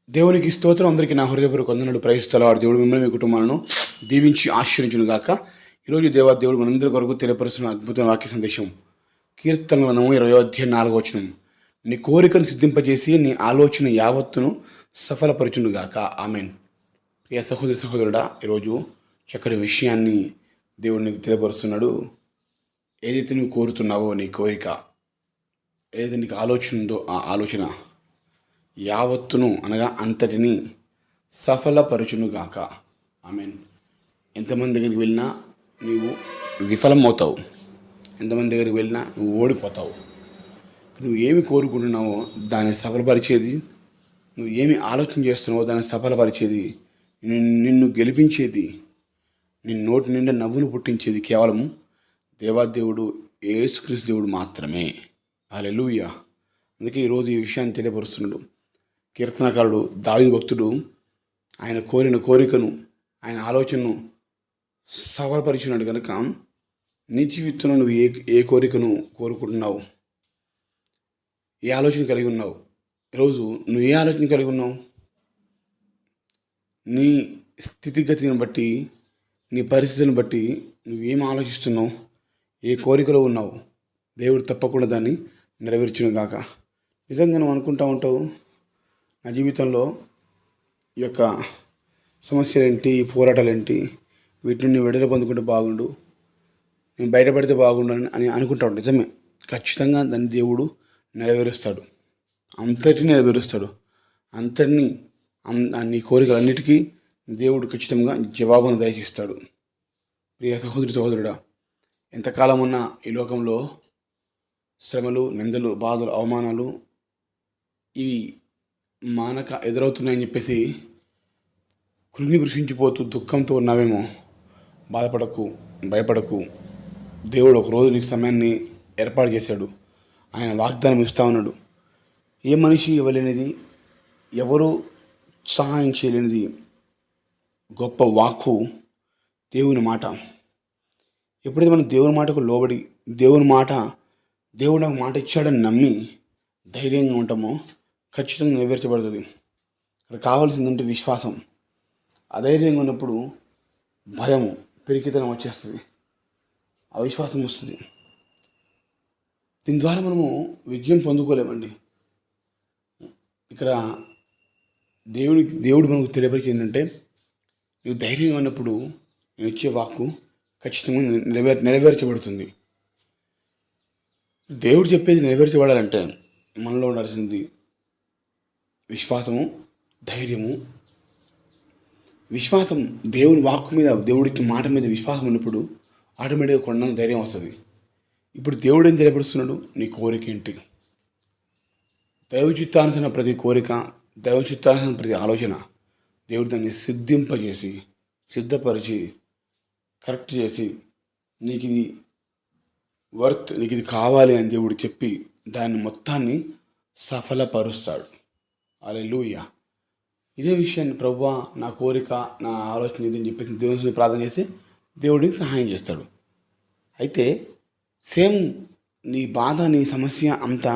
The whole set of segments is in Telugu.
దేవునికి స్తోత్రం. అందరికీ నా హృదయపూర్వక వందనాలు. ప్రయత్నిస్తలవాడు దేవుడు మిమ్మల్ని మీ కుటుంబాలను దీవించి ఆశీర్వించును గాక. ఈరోజు దేవుడు మనందరి కొరకు తెలియపరుస్తున్న అద్భుతమైన వాక్య సందేశం. కీర్తన గ్రంథము 20 అధ్యాయం 4 వచనం. నీ కోరికను సిద్ధింపజేసి నీ ఆలోచన యావత్తును సఫలపరచును గాక. ఆమెన్. ప్రియ సహోదరుడా, ఈరోజు చక్కటి విషయాన్ని దేవుడు నీకు తెలియపరుస్తున్నాడు. ఏదైతే నువ్వు కోరుతున్నావో, నీ కోరిక ఏదైతే నీకు ఆలోచన ఉందో, ఆ ఆలోచన యావత్తును అనగా అంతటిని సఫలపరచునుగాక. ఆమెన్. ఎంతమంది దగ్గరికి వెళ్ళినా నీవు విఫలం అవుతావు, ఎంతమంది దగ్గరికి వెళ్ళినా నువ్వు ఓడిపోతావు. నువ్వు ఏమి కోరుకుంటున్నావో దాన్ని సఫలపరిచేది, నువ్వు ఏమి ఆలోచన చేస్తున్నావో దాన్ని సఫలపరిచేది, నిన్ను గెలిపించేది, నిన్ను నోటి నిండా నవ్వులు పుట్టించేది కేవలం దేవాదేవుడు యేసుక్రీస్తు దేవుడు మాత్రమే. హల్లెలూయా. అందుకే ఈరోజు ఈ విషయాన్ని తెలియపరుస్తున్నాడు కీర్తనకారుడు దావీదు భక్తుడు. ఆయన కోరిన కోరికను, ఆయన ఆలోచనను సఫలపరిచినాడు కనుక నీ జీవితంలో నువ్వు ఏ కోరికను కోరుకుంటున్నావు, ఏ ఆలోచన కలిగి ఉన్నావు, ఈరోజు నువ్వు ఏ ఆలోచన కలిగి ఉన్నావు, నీ స్థితిగతిని బట్టి, నీ పరిస్థితిని బట్టి నువ్వేం ఆలోచిస్తున్నావు, ఏ కోరికలో ఉన్నావు, దేవుడు తప్పకుండా దాన్ని నెరవేర్చును గాక. నిజంగా నువ్వు అనుకుంటా ఉంటావు, నా జీవితంలో ఈ యొక్క సమస్యలేంటి, ఈ పోరాటాలేంటి, వీటి నుండి విడుదల పొందుకుంటే బాగుండు, నేను బయటపడితే బాగుండు అని అనుకుంటాడు. నిజమే, ఖచ్చితంగా దాన్ని దేవుడు నెరవేరుస్తాడు, అంతటిని నెరవేరుస్తాడు. అంతటిని నీ కోరికలన్నిటికీ దేవుడు ఖచ్చితంగా జవాబును దయచేస్తాడు. ప్రియ సహోదరుడా, ఎంతకాలం ఉన్నా ఈ లోకంలో శ్రమలు, నిందలు, బాధలు, అవమానాలు ఇవి మానక ఎదురవుతున్నాయని చెప్పేసి కృంగి కృషించిపోతూ దుఃఖంతో ఉన్నావేమో, బాధపడకు, భయపడకు. దేవుడు ఒకరోజు నీకు సమయాన్ని ఏర్పాటు చేశాడు. ఆయన వాగ్దానం ఇస్తూ ఉన్నాడు. ఏ మనిషి ఇవ్వలేనిది, ఎవరు సహాయం చేయలేనిది గొప్ప వాక్కు దేవుని మాట. ఎప్పుడైతే మనం దేవుని మాటకు లోబడి, దేవుడు నాకు మాట ఇచ్చాడని నమ్మి ధైర్యంగా ఉంటామో ఖచ్చితంగా నెరవేర్చబడుతుంది. అక్కడ కావాల్సిందంటే విశ్వాసం. అధైర్యంగా ఉన్నప్పుడు భయము, పిరికితనం వచ్చేస్తుంది, అవిశ్వాసం వస్తుంది. దీని ద్వారా మనము విజయం పొందుకోలేమండి. ఇక్కడ దేవుడు మనకు తెలియపరిచి ఏంటంటే, నువ్వు ధైర్యంగా ఉన్నప్పుడు నేను ఇచ్చే వాక్కు ఖచ్చితంగా నెరవేర్చబడుతుంది. దేవుడు చెప్పేది నెరవేర్చబడాలంటే మనలో ఉండాల్సింది విశ్వాసము, ధైర్యము. విశ్వాసం, దేవుని వాక్కు మీద, దేవుడికి మాట మీద విశ్వాసం ఉన్నప్పుడు ఆటోమేటిక్గా కొండంత ధైర్యం వస్తుంది. ఇప్పుడు దేవుడు ఏం తెలియపరుస్తున్నాడు? నీ కోరిక ఏంటి? దైవ చిత్తానుసరణ ప్రతి కోరిక, దైవ చిత్తానుసరణ ప్రతి ఆలోచన దేవుడు దాన్ని సిద్ధింపజేసి, సిద్ధపరిచి, కరెక్ట్ చేసి, నీకు ఇది వర్త్, నీకు ఇది కావాలి అని దేవుడు చెప్పి దాన్ని మొత్తాన్ని సఫలపరుస్తాడు. హల్లెలూయా. ఇదే విషయాన్ని ప్రభువా నా కోరిక, నా ఆలోచన ఇది అని చెప్పేసి దేవుని ప్రార్థన చేసి దేవుడికి సహాయం చేస్తాడు. అయితే సేమ్ నీ బాధ, నీ సమస్య అంతా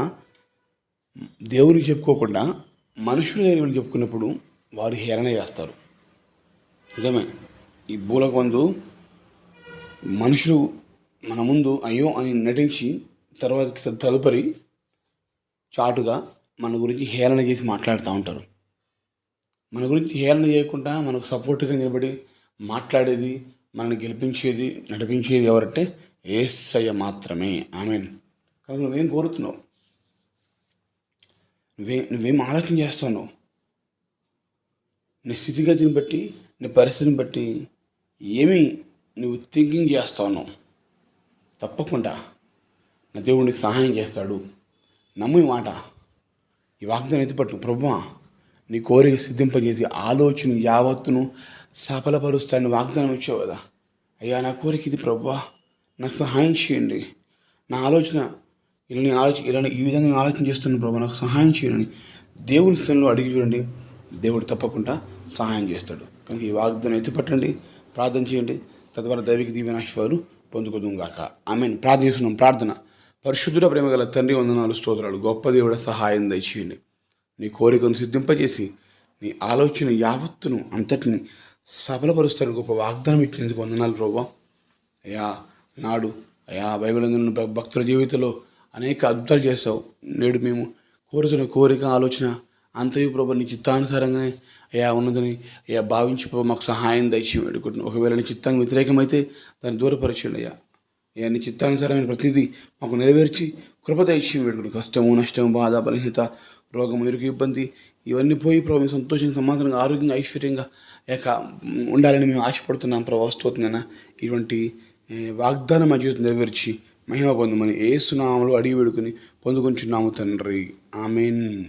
దేవునికి చెప్పుకోకుండా మనుషుల దగ్గరికి చెప్పుకున్నప్పుడు వారు హేళన చేస్తారు. నిజమే, ఈ భూలకు ముందు మనుషులు మన ముందు అయ్యో అని నటించి తదుపరి చాటుగా మన గురించి హేళన చేసి మాట్లాడుతూ ఉంటారు. మన గురించి హేళన చేయకుండా మనకు సపోర్ట్గా నిలబడి మాట్లాడేది, మనల్ని గెలిపించేది, నడిపించేది ఎవరంటే యేసయ్య మాత్రమే. ఆమేన్. కనుక నువ్వేం కోరుతున్నావు? నువ్వేం ఆలోచన చేస్తున్నావు? నీ స్థితిగతిని బట్టి, నీ పరిస్థితిని బట్టి ఏమి నువ్వు థింకింగ్ చేస్తా ఉన్నావు? తప్పకుండా నా దేవుడు నీకు సహాయం చేస్తాడు. నమ్ము ఈ మాట, ఈ వాగ్దానం ఎత్తిపట్టు. ప్రభువా నీ కోరిక సిద్ధింపజేసి ఆలోచన యావత్తును సఫలపరుస్తాడని వాగ్దానం ఇచ్చావు కదా. అయ్యా నా కోరిక ఇది ప్రభువా, నాకు సహాయం చేయండి. నా ఆలోచన ఈ విధంగా ఆలోచన చేస్తున్నాను ప్రభు, నాకు సహాయం చేయండి దేవుని స్థలంలో అడిగి చూడండి. దేవుడు తప్పకుండా సహాయం చేస్తాడు. కనుక ఈ వాగ్దానం ఎత్తిపట్టండి, ప్రార్థన చేయండి. తద్వారా దైవిక దీవెనాశీర్వాదాలు పొందుకుందాం. ఆమేన్. ప్రార్థన చేస్తున్నాం. ప్రార్థన. పరిశుద్ధుడ, ప్రేమగల తండ్రి, వందనాలు, స్తోత్రాలు. గొప్ప దేవుడ, సహాయం దయచేయండి. నీ కోరికను సిద్ధింపజేసి నీ ఆలోచన యావత్తును అంతటిని సఫలపరుస్తారు. గొప్ప వాగ్దానం ఇచ్చినందుకు వందనాలు ప్రభా. అయ్యా నాడు అయ్యా బైబిల్ అందున్న భక్తుల జీవితంలో అనేక అద్భుతాలు చేస్తావు. నేడు మేము కోరుతున్న కోరిక ఆలోచన అంతయు ప్రభు నీ చిత్తానుసారంగానే అయ్యా ఉన్నదని అయ్యా భావించి ప్రభు మాకు సహాయం దయచేయం వేడుకుంటున్నాం. ఒకవేళ నీ చిత్తానికి వ్యతిరేకమైతే దాన్ని దూరపరిచేయండి అయ్యా. అయ్యా నీ చిత్తానుసారమైన ప్రతిదీ మాకు నెరవేర్చి కృప దయచేయం వేడుకుంటున్నాం. కష్టము నష్టము బాధ బలహీనత రోగము ఇరుకు ఇబ్బంది ఇవన్నీ పోయి ప్రభు మేము సంతోషంగా సమాధానంగా ఆరోగ్యంగా ఐశ్వర్యంగా యొక్క ఉండాలని మేము ఆశపడుతున్నాం ప్రభు. వస్తుందన్న ఇటువంటి వాగ్దానం మా జీవితం నెరవేర్చి మహిమ పొందమని యేసు నామములో అడిగి వేడుకొని పొందుకుంటున్నాము తండ్రి. ఆమేన్.